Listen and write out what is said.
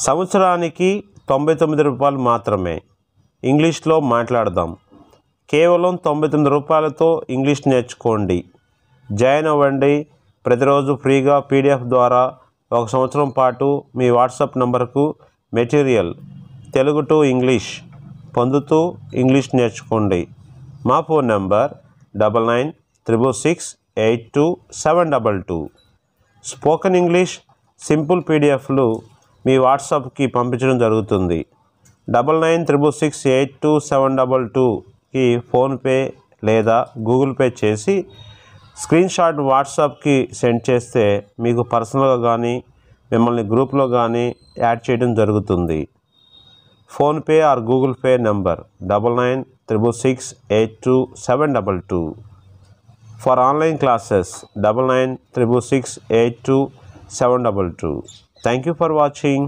సంవత్సరానికి 99 రూపాయలు మాత్రమే. ఇంగ్లీష్లో మాట్లాడదాం. కేవలం 99 రూపాయలతో ఇంగ్లీష్ నేర్చుకోండి. జాయిన్ అవ్వండి. ప్రతిరోజు ఫ్రీగా PDF ద్వారా 1 సంవత్సరం పాటు మీ వాట్సాప్ నంబర్కు మెటీరియల్ తెలుగు టు ఇంగ్లీష్ పొందుతూ ఇంగ్లీష్ నేర్చుకోండి. మా phone number 9966682722. Spoken English simple PDFలు మీ వాట్సాప్కి పంపించడం జరుగుతుంది. 9966682722కి ఫోన్పే లేదా గూగుల్ పే చేసి స్క్రీన్ షాట్ వాట్సాప్కి సెండ్ చేస్తే మీకు పర్సనల్గా కానీ మిమ్మల్ని గ్రూప్లో కానీ యాడ్ చేయడం జరుగుతుంది. PhonePe are Google pay number 9966682722. For online classes 9966682722. Thank you for watching.